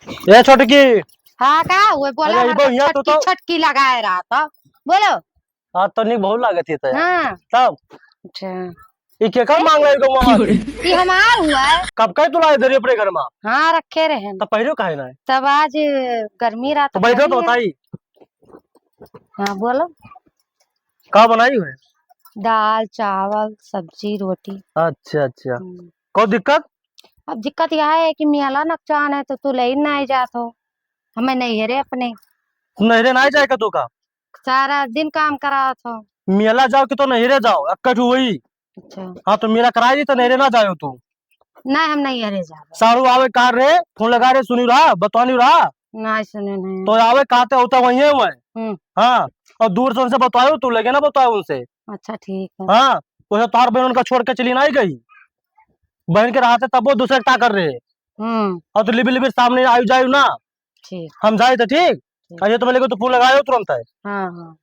ये छोटकी। हाँ का हुए बोला अरे इबो यहाँ छटकी छटकी लगाए रहा था। बोलो। हाँ तो नहीं बहुत लागत है हाँ तब अच्छा ये क्या कब मांग रहे हो ये हमार हुआ है। कब का तू लाए धरी अपने घर में हाँ रखे रहे तब पहले कहे ना तब आज गर्मी रात तो बैठो तो बताई हाँ बोलो। का बनाई हुए दाल चावल सब्जी रोटी। अच्छा अच्छा कोई दिक्कत अब दिक्कत यह है कि मियाला नकचान है तो तू ले नहीं जात हो। हमें नहीं है रे अपने नहरे ना जाएगा तू का सारा दिन काम करा था। मेला जाओ कि तो नहरे जाओ अक्कठ हुई। अच्छा हाँ तो मेरा कराई दी तो नहरे ना जाओ तू नहीं हम नहीं हरे जा सारू आवे कार रे फोन लगा रे सुनी रहा बतवानी रहा नहीं सुने नहीं तो आवे कहते होता वही हुए हाँ और दूर से उनसे बतवाओ तू लगे ना बताओ उनसे। अच्छा ठीक है। हाँ वैसे तार बहन उनका छोड़ के चली नहीं गई बहन के रहते तब वो दूसरे क्या कर रहे और तो लिबी लिबी सामने आयु जायु ना ठीक हम जाए तो ठीक अरे तो बोले तो फूल लगायो तुरंत है। हाँ हाँ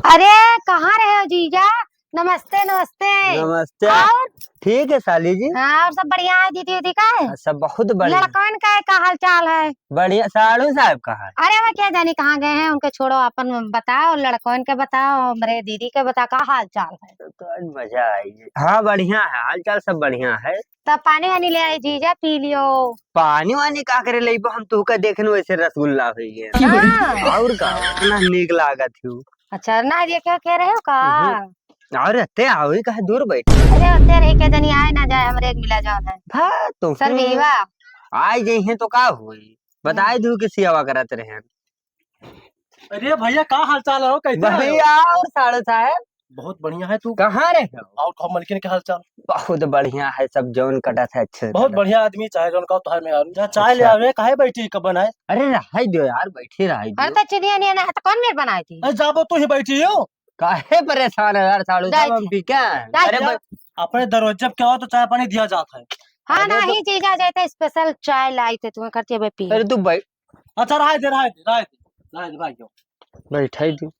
अरे कहाँ रहे हो जीजा। नमस्ते नमस्ते। नमस्ते। और ठीक है साली जी। हाँ और सब बढ़िया है दीदी उदी का है। सब बहुत बढ़िया। लड़कन का हाल चाल है। बढ़िया साड़ू साहब का है। अरे मैं क्या जानी कहाँ गए हैं उनके छोड़ो अपन बताओ लड़कन के बताओ मेरे दीदी के बता का हाल चाल है। तो आज मजा आएगी। हाँ बढ़िया है हाल चाल सब बढ़िया है। तब पानी वानी ले आई जीजा पी लियो। पानी वानी का करे ले हम तू का देखने वैसे रसगुल्ला हुई है हाँ। और का इतना नीक लागत थी। अच्छा ना ये क्या कह रहे हो का। और रहते आओ ही कहे दूर बैठे। अरे होते रहे क्या जानी आए ना जाए हमरे एक मिला जाओ है। हाँ तो सर बीवा आई गई है तो का हुई बताई दू कि सेवा करत रहे। अरे भैया का हाल चाल है कैसे बढ़िया और साड़ू साहब बहुत बढ़िया है तू कहाँ रहे हो। और कहो मलकिन के हाल चाल बहुत बढ़िया है सब जौन कटत है अच्छे बहुत बढ़िया आदमी चाहे जौन का तो में जा चाय ले आवे काहे बैठी कब बनाए। अरे रह दो यार बैठे रह अरे तो चिड़िया नहीं है तो कौन मेरे बनाई थी। अरे जाबो तू ही बैठी हो काहे परेशान है यार साड़ू साहब हम पी क्या अरे अपने दरवाजे पे क्या हो तो चाय पानी दिया जाता है। हाँ ना ही जीजा जाते स्पेशल चाय लाई थे तुम्हें करती है पी। अरे तू बैठ। अच्छा रह दे भाई क्यों बैठे तू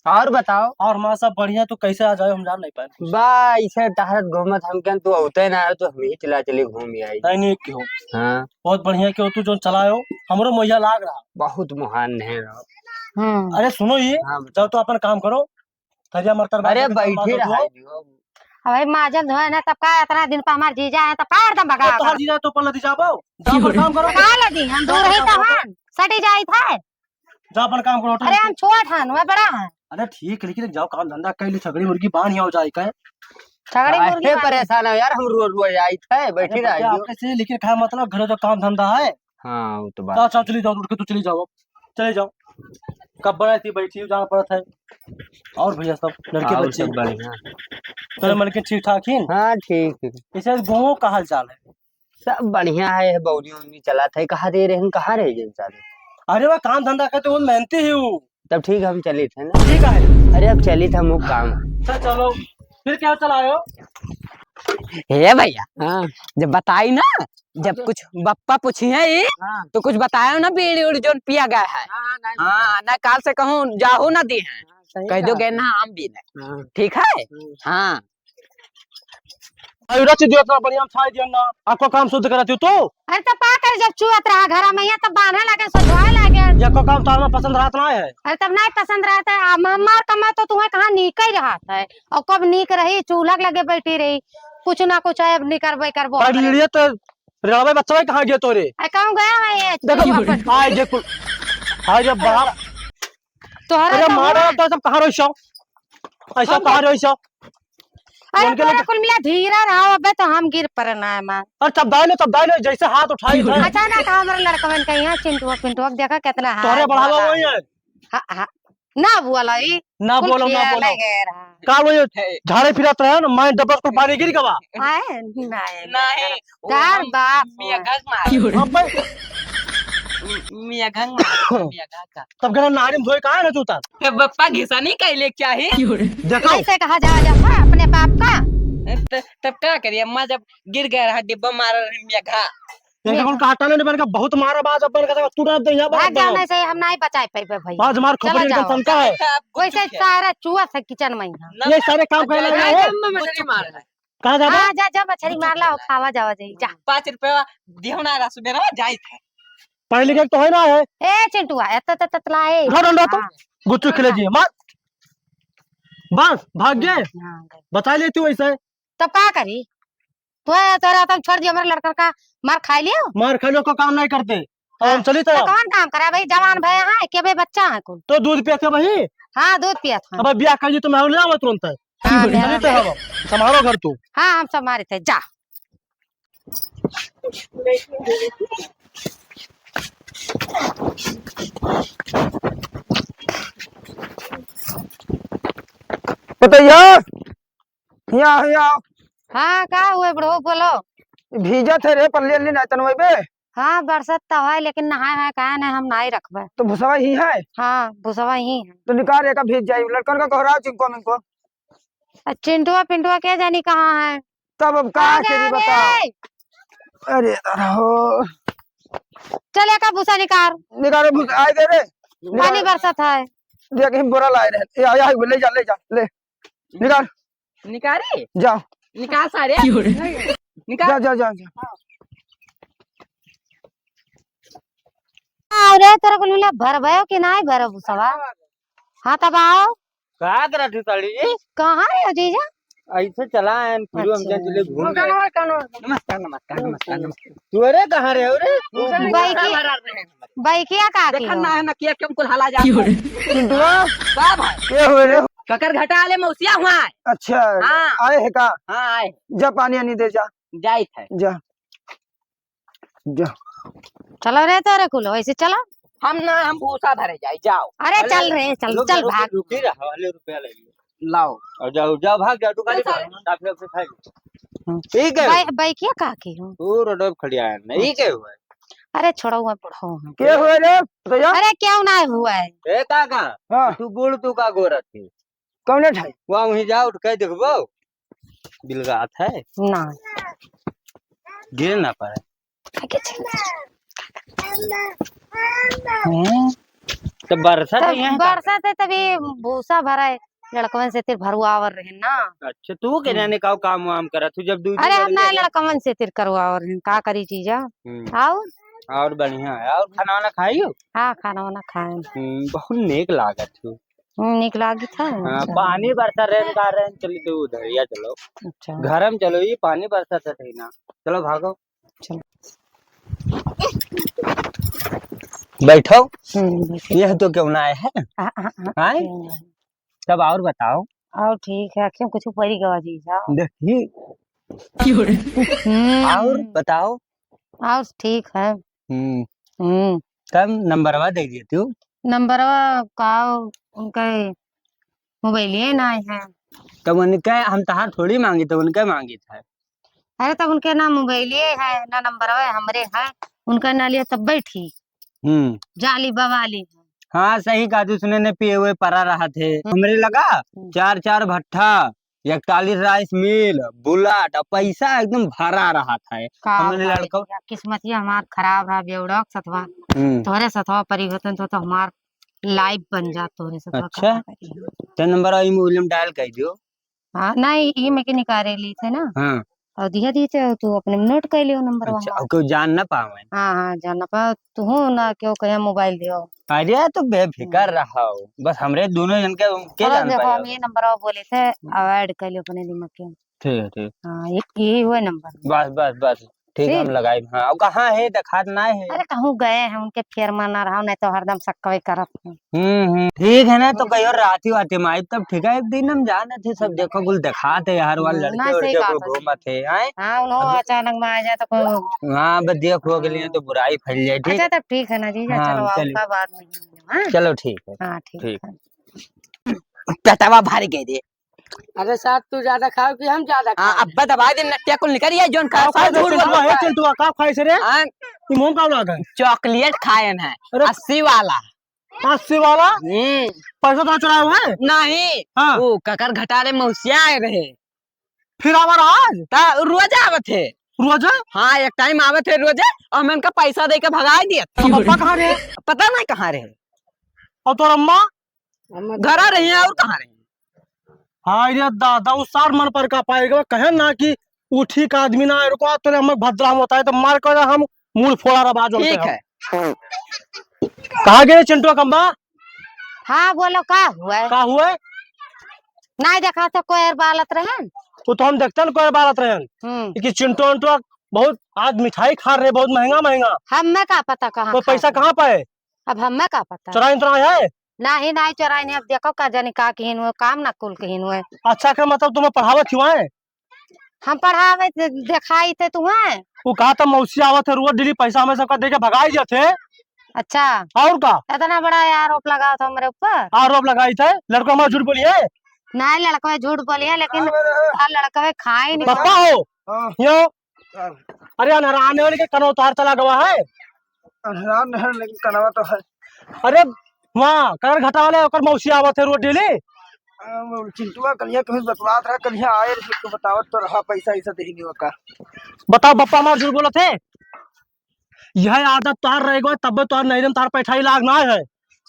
और बताओ। और माँ सब बढ़िया तो कैसे आ जाए हम जान नहीं पाए बा इसे टहरत घूमत हम क्या तू होते ना तो हम ही चला चली घूम आई। नहीं क्यों हाँ बहुत बढ़िया क्यों तू जो चलायो हमरो मोहिया लाग रहा बहुत महान है। अरे सुनो ये जब तो अपन काम करो थरिया मरतर अरे बैठे रहा भाई माजन धोए ना तब का इतना दिन पर हमार जीजा है तब का एकदम भगा तो जीजा तो पल्ला दी जाबो जा पर काम करो का लगी हम दूर ही तो हन सटी जाई था। जा पर काम करो। अरे हम छोट हन वह बड़ा है। अरे ठीक है लेकिन जाओ काम धंधा कर ले छगड़ी मुर्गी बांध ही हो जाए का छगड़ी मुर्गी परेशान है यार हम रोज आई थे बैठी रही से लेकिन खाया मतलब घर जो काम धंधा है। हाँ वो तो बात चल चली जाओ उठ के तू चले जाओ कब बनाई थी बैठी जाना पड़ा था। और भैया सब लड़के बच्चे बढ़िया तेरे मन के ठीक ठाक ही। हाँ ठीक है इसे गाँव का हाल चाल है सब बढ़िया है बौनी उन्नी चला था कहाँ दे रहे हैं कहाँ रह गए सारे। अरे वह काम धंधा करते वो मेहनती ही हूँ। तब ठीक हम चले थे ना ठीक है अरे अब चली था मुख काम चलो फिर क्या चलायो। हे भैया हाँ जब बताई ना जब कुछ बप्पा पूछी है ये तो कुछ बताया ना बीड़ी उड़ी जो पिया गया है। हाँ ना काल से कहूँ जाहू ना दी है कह दो गए ना आम भी नहीं ठीक है। हाँ रच दियो तो बढ़िया छाई दियो ना आपको काम शुद्ध करती हो तो। अरे तो पा कर जब चुअत रहा घर में यहाँ तब बांधने लगे सजवाए लगे ये को काम तार में पसंद रहता ना है। अरे तब नहीं पसंद रहता है हमार कमा तो तुम्हें कहाँ नीक ही रहा है और कब नीक रही चूल्हा लगे बैठी रही कुछ ना कुछ है निकरबे करबो लिए तो रेलवे बच्चा कहाँ गया तोरे कहूँ गया है ये देखो आए देखो हां जब बाहर तोहरा मारा तो सब कहां रहिसो ऐसा कहां रहिसो अरे तोरा कुल मिला धीरा रहा अबे तो हम गिर पर ना है मां और तब दाई जैसे हाथ उठाई अचानक हमारे लड़कवन के यहाँ चिंटुआ पिंटुआ देखा कितना है तोरे बढ़ावा वही है ना बोला ई ना बोलो का वो झाड़े फिरत रहे ना मैं डबल को पानी गिर गवा है नहीं नहीं यार बाप मियां घंग मार मियां घंग का तब गना नारी में धोए कहां ना जूता बप्पा घिसा नहीं कहले क्या है देखो कैसे कहा जा अपने बाप का तब क्या करिए अम्मा जब गिर गया रहा डिब्बा मार मियां घा इनका कौन काटा नहीं बन का बहुत मारा बाज अपन का तुरंत दे यहां भाग जाओ, नहीं से हम नहीं बचाए पे भाई। आज मार चलो खोपड़ी एकदम जाओ। तनका है। वैसे सारा चूहा से किचन में यहाँ। ये सारे काम करे लगे हो कहां जा हाँ जा जा मछली मार ला खावा जावा जाई जा। 5 रुपया दियो ना रसु बेरा जाई था। पढ़े लिखे तो है ना है ए चिंटुआ एत ततलाए। ढो तो गुच्चू खिले जी मार बस भाग गए बता लेती हूँ ऐसे तब का करी तो तोरा तुम छोड़ दियो हमारे लड़का का मार खा लियो। मार खा लो को काम नहीं करते अब हम चली तो तरफ कौन काम करे भाई जवान भैया है के भाई बच्चा है कुल। तो दूध पिया के भाई हाँ दूध पिया था। अब ब्याह कर ली तो मैं ले आवा तुरंत हाँ, चली तो अब संभालो घर तू हाँ हम सब मारे थे जा। बताइए यहाँ हाँ का हुए बड़ो बोलो। भीजा थे रे पल्ली अल्ली नाचन वही बे हाँ बरसात तो है लेकिन नहाए है कहा नहीं हम नहीं रखबे। तो भुसवा ही है हाँ भूसवा ही है। तो निकाल का भीज जाये लड़कन का कोहरा चिंको मिंको चिंटुआ पिंटुआ क्या जानी कहाँ है। तब अब कहाँ आगे, से भी आगे। बता अरे हो चले का भूसा निकालो भूस आए दे रे पानी बरसात है। देख कहीं बुरा लाए रहे या ले जा ले निकाल निकाले जाओ निकाल सारे निकाल जा जा जा अरे तेरे को लूला भर भयो कि नहीं भर भूसवा। हाँ तब आओ कहा करा थी साड़ी जी कहाँ रहे हो जीजा। ऐसे चला है फिर हम अच्छा। चले घूम गए नमस्कार नमस्कार नमस्कार नमस्कार। तू अरे कहाँ रहे हो रे बैकिया का की देखा हो? ना है ना किया क्यों कुल हाला जा चिंटुआ का भाई ये हुए रे ककर घाटा वाले मौसिया हुआ है। अच्छा हाँ। आए है का हाँ आए जा पानी आनी दे जा जाई थे जा जा चलो रे तेरे कुल वैसे चलो। हम ना हम भूसा भरे जाए जाओ। अरे चल रे चल चल भाग। रुकी रहा वाले रुपया लगे लाओ और जाओ जाओ भाग जाओ दुकान पर से खाई ठीक है बैकिया का की हो? तू रोड खड़ी आया नहीं के हुआ अरे छोड़ो हुआ बुढ़ो है। के हुए रे बताइए अरे क्यों ना हुआ है। ए काका हाँ तू बोल तू का गोरा थी कौन ठाई वहाँ वहीं जा उठ के देखबो बिलगात है ना गिर ना पाए आगे चल। तो बरसात तब नहीं है बरसात है तभी भूसा भरा है लड़कवन से तेरे भरुआवर रहे ना। अच्छा तू के जाने का काम वाम करा तू जब दूध अरे हम ना लड़कवन से तेरे करवावर रहे का करी चीजा। आओ और बढ़िया है और खाना वाना खाइयो हाँ खाना वाना खाए बहुत नेक लागत थी निक लागी था। हाँ, पानी बरसा रहे का रहे चली तो उधर या चलो अच्छा घर में चलो ये पानी बरसा था ना चलो भागो चलो। बैठो बस। यह तो क्यों ना आए है हाँ, हाँ, हाँ, आए तब और बताओ और ठीक है क्यों कुछ परी गवा जी जाओ। देखिए और बताओ और ठीक है। कब नंबरवा दे दिए तू नंबर का उनका मोबाइल ही ना है। तब उनके हम तहार थोड़ी मांगी तो उनके मांगी था अरे तब उनके ना मोबाइल है ना नंबर है हमरे है उनका ना लिया तब बैठी जाली बवाली है। हाँ सही कहा दूसरे ने पिए हुए परा रहा थे हमरे लगा 4 भट्ठा 41 राइस मिल बुलाट और पैसा एकदम भरा रहा था हमने लड़का किस्मत हमार खराब रहा बेवड़ा सतवा तोरे सतवा परिवर्तन तो हमार लाइव बन जा तोरे सतवा। अच्छा तो नंबर आई मूल्यम डायल कर दियो। हाँ नहीं ये मैं के निकाले ली थे ना। हाँ और दिया दी थे तू अपने नोट कर लियो नंबर अच्छा और क्यों जान ना पावे हाँ हाँ जानना पा तू ना क्यों कहे मोबाइल दियो। अरे तो बेफिकर रहा हो बस हमरे दोनों जन के जान देखो पाए हम ये नंबर बोले थे अवॉइड कर लियो अपने दिमाग के। ठीक है ठीक हाँ ये हुआ नंबर। बस बस बस ठीक है हम लगाए हाँ और कहाँ है दिखात ना है अरे कहूँ गए हैं उनके फेर माना रहा नहीं तो हरदम सक्कवे करत हैं। ठीक है ना तो कहीं और राती वाती में आई तब ठीक है एक दिन हम जाने थे सब देखो कुल दिखाते यार वाले ना, लड़के सही उड़के बात कुल है। घूमा थे आए हाँ उन्होंने अचानक में आ जाए तो कोई। हाँ बस देखो के लिए तो बुराई फैल जाए ठीक अच्छा तब ठीक है ना जी हाँ, चलो चलिए। आपका बात नहीं है। चलो ठीक है हाँ ठीक ठीक। है। पेटवा भारी गए दे। अरे साहब तू ज्यादा खाओ कि हम ज्यादा हाँ अब्बा दबा दे नटिया को निकल जोन खा चिंटुआ का खाई से रे हाँ, तू मुंह का लगा चॉकलेट खायन है अरे 80 वाला 80 वाला पैसा तो चुराया हुआ है नहीं हाँ। वो ककर घटारे मौसिया आए रहे फिर हमारा आज ता रोज आवत है रोज हाँ एक टाइम आवे थे रोजे और मैं उनका पैसा दे के भगा दिया। पापा कहाँ रहे? पता नहीं कहाँ रहे, और तोर अम्मा? घर रही है और कहाँ रही। हाँ ये दादा उस सार मन पर का पाएगा कहे ना कि उठी का आदमी ना रुको तेरे हम भद्राम होता है तो मार कर हम मूल फोड़ा रबाज होते ठीक हैं। है। कहाँ गए चिंटू कम्बा? हाँ बोलो का हुआ है? का हुए? नहीं देखा तो कोई बालत रहे। वो तो हम देखते हैं कोई बात रहे कि चिंटू अंटू बहुत आज मिठाई खा रहे बहुत महंगा महंगा। हमें का पता कहाँ तो पैसा कहाँ पे है? अब हमें का पता चुराई तुराई है? नहीं नहीं चोराई नहीं। अब देखो का जानी का कहीन हुए काम ना कुल कहीन हुए। अच्छा का मतलब तुम्हें पढ़ावत हुआ है? हम पढ़ावे दिखाई थे तुम्हें। वो कहा था मौसी आवत है रोज डेली पैसा हमें सबका दे के भगाई जाते। अच्छा और का इतना बड़ा आरोप लगा था हमारे ऊपर। आरोप लगाई थे लड़का हमारा झूठ बोली है? नहीं लड़का झूठ बोली है लेकिन लड़का खाए नहीं। पप्पा हो यो अरे अनहराने वाले के कनो उतार चला गवा है। लेकिन कनवा तो है। अरे वहाँ कर घटा वाले ओकर मौसी आवत है रोज डेली। चिंटुआ कलिया कहीं बतवात रहा कलिया आए तो बतावत तो रहा पैसा ऐसा दे नहीं का। बताओ बप्पा हमारा झूठ बोला थे? यह आदत तार रहेगा तब तार नहीं तार पैठाई लाग ना है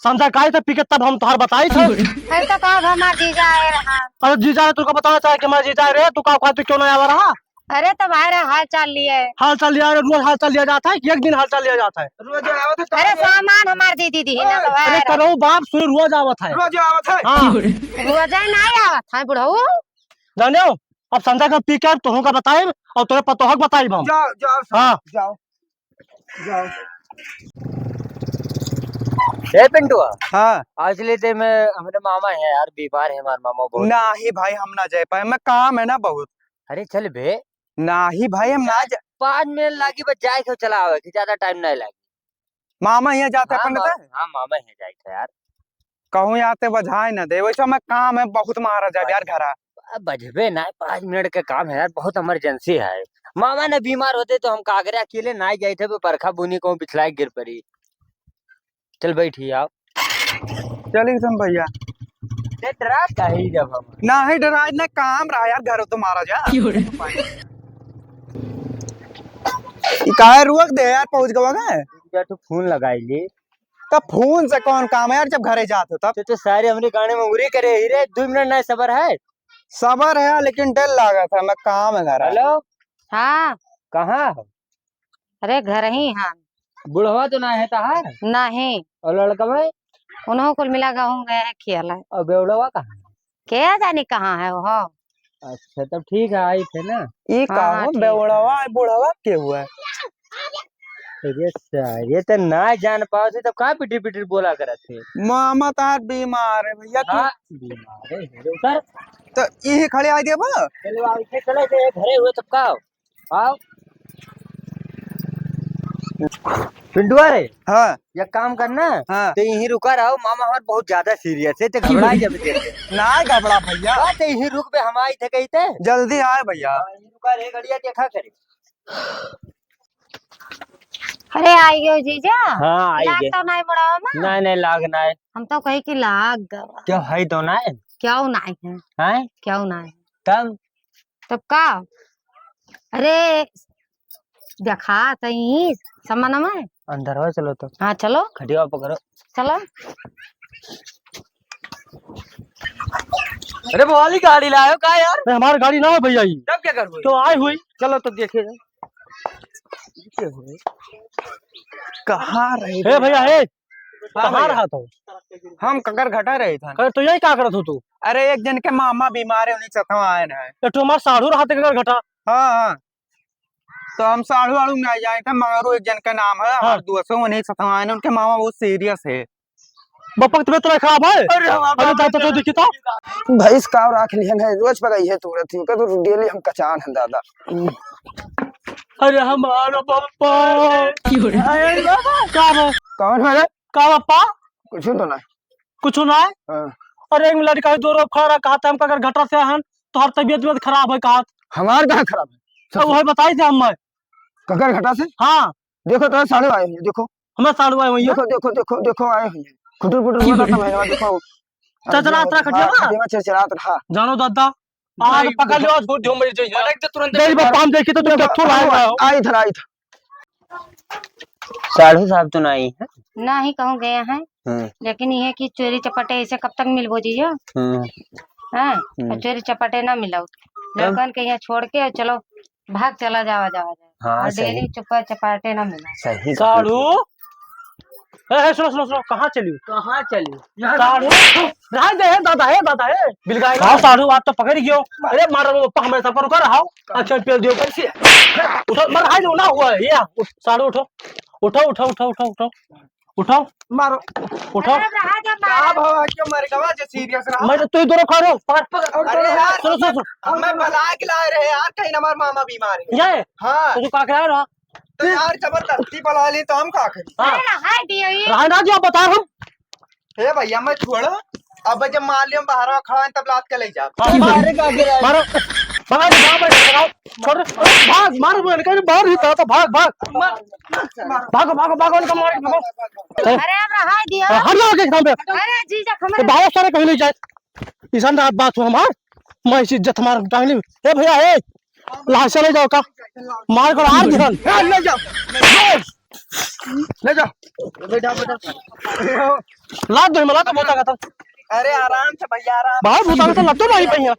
समझा काहे थे पिके तब हम तार बताई थे। फिर तो कब हमारा जीजा आए रहा। अरे जीजा तुमको बताना चाहे कि मैं जीजा रे तू का तू क्यों नहीं आवा रहा? अरे तब आए रहे हाल चाल लिए। हाल चाल लिया रोज हाल चाल लिया जाता है कि एक दिन हाल चाल लिया जाता है? रोज आवत है। अरे सामान हमार दीदी दी ना तो अरे करो बाप सुन रोज आवत है। रोज आवत है। हाँ रोज नहीं आवत है बुढ़ऊ। जाने अब संध्या का पी के तुहू का बताए और तुरे पतोहक बताई हम। जाओ जाओ हाँ जाओ जाओ। ए पिंटू हाँ आज लेते मैं हमारे मामा है यार बीमार है हमारे मामा बहुत। नहीं भाई हम ना जा पाए मैं काम है ना बहुत। अरे चल बे नहीं भाई हम ना 5 मिनट लागी बस जाए के चला आवे कि ज्यादा टाइम नहीं लागे। मामा यहाँ जाते हाँ, अपन बता हाँ मामा है जाए थे यार। कहूँ आते बजाए ना दे वैसा मैं काम है बहुत मारा जाए यार घर। अब बजबे ना 5 मिनट का काम है यार बहुत इमरजेंसी है। मामा ने बीमार होते तो हम कागरे अकेले ना जाए थे परखा बुनी को पिछला गिर पड़ी। चल बैठी आओ चलिए सम भैया डरा कही जब हम ना ही डराज ना काम रहा यार घर तो मारा जा। काहे रुक दे यार पहुंच गवा तो फोन लगाई ली तब फोन से कौन काम है यार जब घरे जाते हो तब। तो सारे हमरे गाने में उरी करे ही रे 2 मिनट ना सबर है। सबर है लेकिन डर लगा था मैं काम है घर। हेलो हाँ कहाँ हो? अरे घर ही हाँ। बुढ़वा तो ना है तहार नहीं और लड़का भाई उन्हों कुल मिला गहूँ गए खेल है। और बेवड़वा कहाँ है? क्या जानी कहाँ है वो। अच्छा तब ठीक है आई थे ना। ये हाँ, कहो ठीक है। बेवड़वा बुढ़वा के हुआ है। ये तो ना जान पाओ थे तब कहाँ पिटी पिटी बोला करे थे। मामा तार बीमार है भैया तू हाँ बीमार है हेरो कर तो यही खड़े आ गए बा। चलो आओ इसे चले थे घरे हुए तब का आओ पिंटुआ रे हाँ ये काम करना हाँ तो यहीं रुका रहो मामा हमारे बहुत ज्यादा सीरियस है तो घबराई जब देखे ना घबरा भैया तो यहीं रुक पे हम आई थे कही थे जल्दी आए भैया। यहीं रुका रे गड़िया देखा करे। अरे आई गयो जीजा। हाँ आई लाग गए तो नहीं बड़ा में। नहीं नहीं लागना है हम तो कही कि लाग गवा। क्यों है तो ना है क्यों नहीं है हैं क्यों नहीं तब तब का। अरे देखा तही सामान में अंदर हो चलो तो हाँ चलो खटिया पकड़ो। चलो। अरे वाली गाड़ी लायो का यार नहीं, हमारी गाड़ी ना हो भैया ये तब क्या करोगे तो आई हुई। चलो तो देखे कहाँ रहे हे भैया हे हाँ कहाँ भैया। रहा तो? हम ककर घटा रहे थे। अरे तो यही क्या करत हो तू? अरे एक जन के मामा बीमार है उन्हीं चतवा आए ना। ये तो हमारा साढ़ू रहा था घटा। हाँ हाँ तो हम साढ़ू आड़ू में आ जाए थे मगर एक जन का नाम है हमारे दोस्त है उन्हीं चतवा आए ना उनके मामा बहुत सीरियस है। बप्पा की तबीयत तो खराब है। अरे दादा तो देखी तो भैंस काव राख लिहन है रोज पकाई है तुरंत ही तो डेली हम कचान है दादा। अरे हमारा पप्पा अरे बाबा का है? कौन है रे? का पप्पा कुछ तो ना। कुछ ना है। हाँ। अरे एक लड़का है दो रोज खड़ा कहा था हम अगर घटा से हन तो हर तबीयत खराब है कहा। हमार कहाँ खराब है तो वही बताई थे हम। ककर घटा से। हाँ देखो तो साढ़ू आए हैं देखो हमें साढ़ू आए हुई है। देखो देखो देखो देखो आए हैं खुटर पुटर हुआ था महीना देखो चचरा खटिया खटिया चचरात रहा। जानो दादा आ तो पकड़ लियो झूठ झूम मरी चाहिए पटक दे तुरंत देख बाप हम देखी तो तुम कत्थू लाएगा आई था साढ़ू साहब तो नहीं है। ना ही कहूँ गए हैं लेकिन ये कि चोरी चपाटे ऐसे कब तक मिलबो जी हाँ और चोरी चपाटे ना मिलो लड़कन के यहाँ छोड़ के चलो भाग चला जावा जावा जाए हाँ, और सही। डेली चुपा चपाटे ना मिला सही साढ़ू ए सुनो सुनो सुनो कहाँ चली साढ़ू रहा दे दादा है बिलगाई हाँ साढ़ू आप तो पकड़ गयो अरे मारो पप्पा हमें सब रुका रहा अच्छा पेल दियो कैसे उठो मर हाय ना हुआ है ये साढ़ू उठो उठो उठो उठो उठो उठो उठो मारो उठो क्या भावा क्यों मर गया जो सीरियस रहा मैं तो तू दोनों खा रहा हूँ अरे यार सुनो सुनो सुनो मैं भला के लाए रहे यार कहीं हमारे मामा बीमार है ये हाँ तो का करा रहा तो यार जबरदस्ती बुला ली तो हम का करें हाँ हाय दियो ये रहा ना जी आप बता हम हे भैया मैं छोड़ो अब जब मान लियो बाहर खड़ा है तब लाद के ले जा मारो भाग भाग लगाओ छोड़ भाग मारो बोल के बाहर ही था तो भाग भाग भागो भागो भागो इनका मार भागो अरे अब हाय दियो हट जाओ के सामने अरे जीजा तो खमर बाहर सारे कहीं नहीं जाए ईशान रात बात हो हमार मैं इस इज्जत मार टांगली ए भैया ए लाश चले जाओ का मार कर आर दिहन ले जाओ ले जाओ बेटा लाद दो मला तो बोता का था अरे आराम से भैया आराम बाहर बोता तो लग तो नहीं भैया